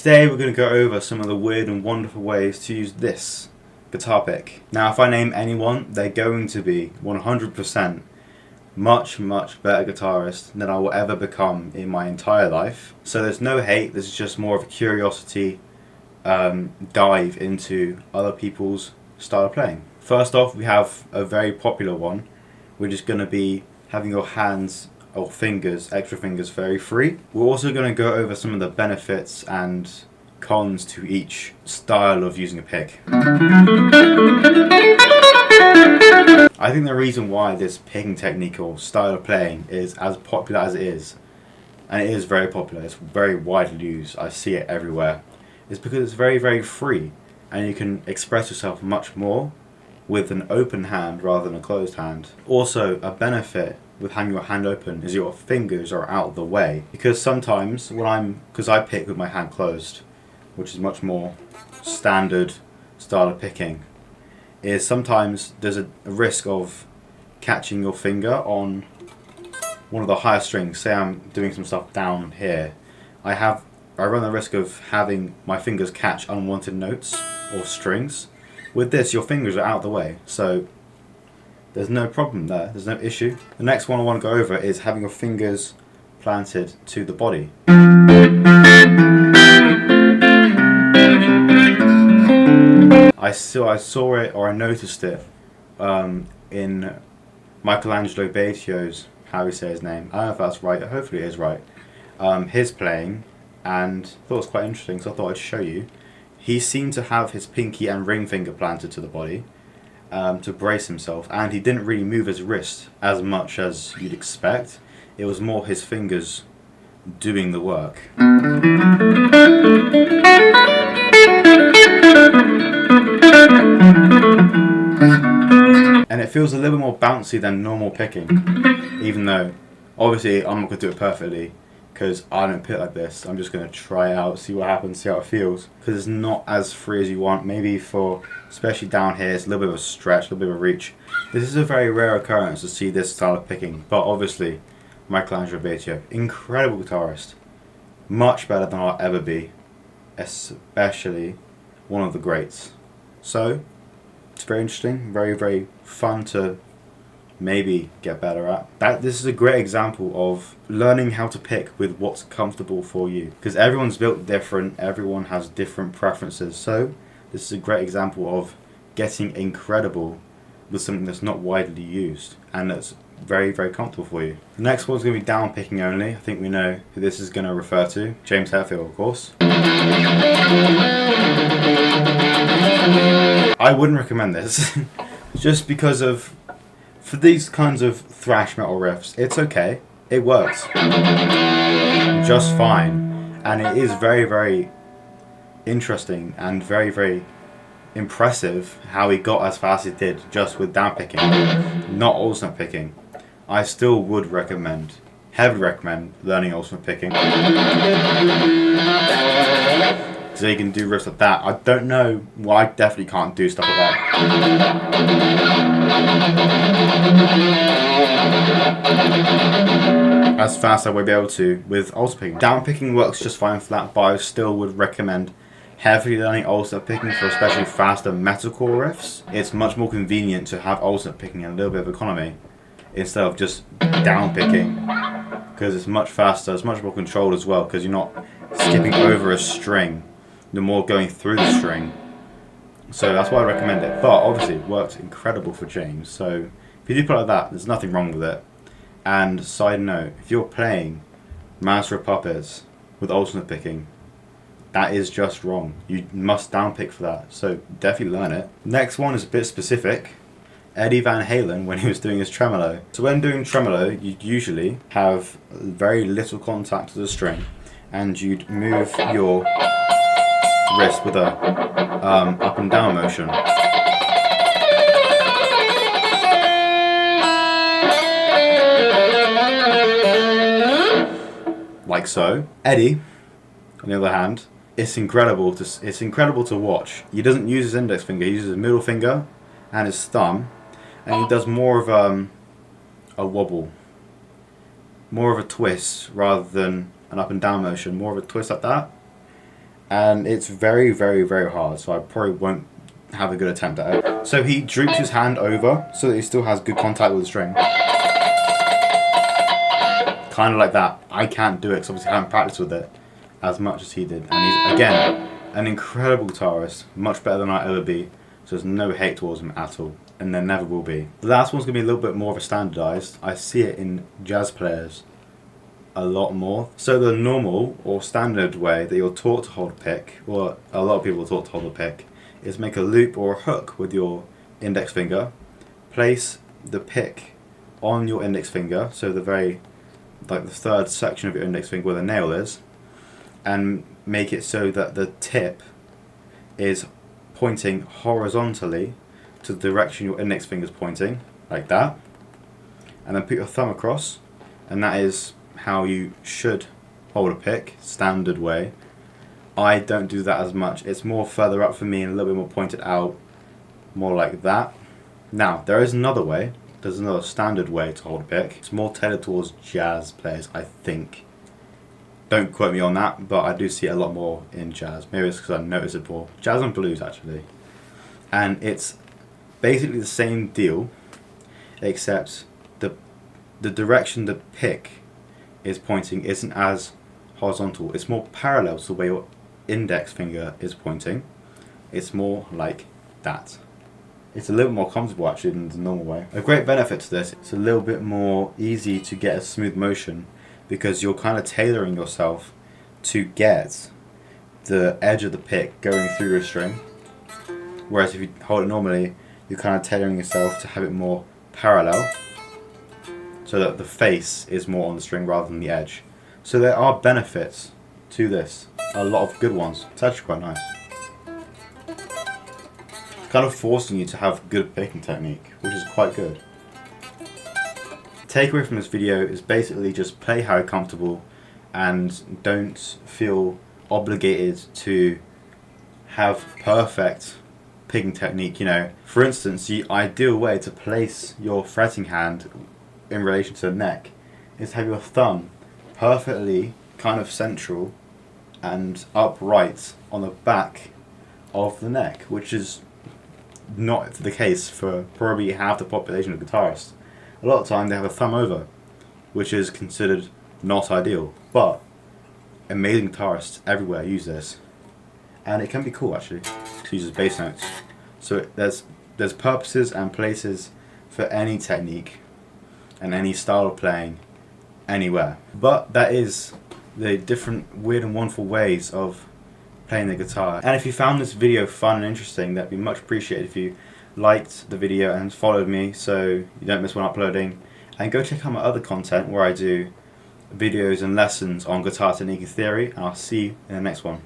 Today we're going to go over some of the weird and wonderful ways to use this guitar pick. Now if I name anyone, they're going to be 100% much better guitarist than I will ever become in my entire life. So there's no hate, this is just more of a curiosity dive into other people's style of playing. First off, we have a very popular one, which is going to be having your hands or fingers, extra fingers, very free. We're also going to go over some of the benefits and cons to each style of using a pick. I think the reason why this picking technique or style of playing is as popular as it is, and it is very popular, it's very widely used, I see it everywhere, is because it's very free and you can express yourself much more with an open hand rather than a closed hand. Also, a benefit with having your hand open is your fingers are out of the way, because sometimes because I pick with my hand closed, which is much more standard style of picking, is sometimes there's a risk of catching your finger on one of the higher strings. Say I'm doing some stuff down here, I run the risk of having my fingers catch unwanted notes or strings. With this, your fingers are out of the way, so there's no problem there, there's no issue. The next one I want to go over is having your fingers planted to the body. I saw it, or I noticed it, in Michelangelo Batio's, how do you say his name? I don't know if that's right, hopefully it is right. His playing, and I thought it was quite interesting, so I thought I'd show you. He seemed to have his pinky and ring finger planted to the body to brace himself, and he didn't really move his wrist as much as you'd expect. It was more his fingers doing the work. And it feels a little more bouncy than normal picking, even though obviously I'm not going to do it perfectly because I don't pick like this. I'm just going to try it out, see what happens, see how it feels, because it's not as free as you want. Maybe for, especially down here, it's a little bit of a stretch, a little bit of a reach. This is a very rare occurrence to see this style of picking, but obviously Michelangelo Batio, incredible guitarist, much better than I'll ever be, especially one of the greats. So it's very interesting, very fun to maybe get better at. This is a great example of learning how to pick with what's comfortable for you, because everyone's built different, everyone has different preferences, so this is a great example of getting incredible with something that's not widely used and that's very comfortable for you. The next one's going to be down picking only. I think we know who this is going to refer to. James Hetfield, of course. I wouldn't recommend this just because for these kinds of thrash metal riffs, it's okay, it works just fine, and it is very interesting and very impressive how he got as fast as he did just with down picking, not alternate picking. I still would heavily recommend learning alternate picking, so you can do riffs like that. I don't know, well, I definitely can't do stuff like that as fast as I would be able to with alternate picking. Down picking works just fine for that, but I still would recommend heavily learning alternate picking for especially faster metalcore riffs. It's much more convenient to have alternate picking and a little bit of economy instead of just down picking, because it's much faster, it's much more controlled as well, because you're not skipping over a string, you're more going through the string. So that's why I recommend it, but obviously it worked incredible for James, so if you do play like that, there's nothing wrong with it. And side note, if you're playing Master of Puppets with alternate picking, that is just wrong. You must downpick for that, so definitely learn it. Next one is a bit specific. Eddie Van Halen, when he was doing his tremolo. So when doing tremolo, you'd usually have very little contact to the string, and you'd move your wrist with a up and down motion. Like so. Eddie, on the other hand, it's incredible to watch. He doesn't use his index finger, he uses his middle finger and his thumb, and he does more of a wobble, more of a twist rather than an up and down motion, more of a twist like that. and it's very, very, very hard, so I probably won't have a good attempt at it. So he droops his hand over so that he still has good contact with the string. Kind of like that. I can't do it because obviously I haven't practiced with it as much as he did. And he's, again, an incredible guitarist, much better than I'll ever be, so there's no hate towards him at all, and there never will be. The last one's going to be a little bit more of a standardized. I see it in jazz players a lot more. So the normal or standard way that you're taught to hold a pick, or a lot of people are taught to hold a pick, is make a loop or a hook with your index finger, place the pick on your index finger, so the third section of your index finger where the nail is, and make it so that the tip is pointing horizontally to the direction your index finger is pointing, like that, and then put your thumb across, and that is how you should hold a pick, standard way. I don't do that as much. It's more further up for me and a little bit more pointed out, more like that. Now, there is another way. There's another standard way to hold a pick. It's more tailored towards jazz players, I think. Don't quote me on that, but I do see it a lot more in jazz. Maybe it's because I noticed it more. Jazz and blues, actually. And it's basically the same deal, except the direction the pick is pointing isn't as horizontal. It's more parallel to the way your index finger is pointing. It's more like that. It's a little more comfortable actually than the normal way. A great benefit to this, it's a little bit more easy to get a smooth motion because you're kind of tailoring yourself to get the edge of the pick going through your string. Whereas if you hold it normally, you're kind of tailoring yourself to have it more parallel so that the face is more on the string rather than the edge. So there are benefits to this, a lot of good ones. It's actually quite nice. Kind of forcing you to have good picking technique, which is quite good. Takeaway from this video is basically just play how you're comfortable and don't feel obligated to have perfect picking technique. You know, for instance, the ideal way to place your fretting hand in relation to the neck is have your thumb perfectly kind of central and upright on the back of the neck, which is not the case for probably half the population of guitarists. A lot of the time they have a thumb over, which is considered not ideal, but amazing guitarists everywhere use this, and it can be cool actually to use as bass notes. So there's purposes and places for any technique and any style of playing anywhere. But that is the different weird and wonderful ways of playing the guitar. And if you found this video fun and interesting, that'd be much appreciated if you liked the video and followed me so you don't miss when uploading. And go check out my other content where I do videos and lessons on guitar technique and theory, and I'll see you in the next one.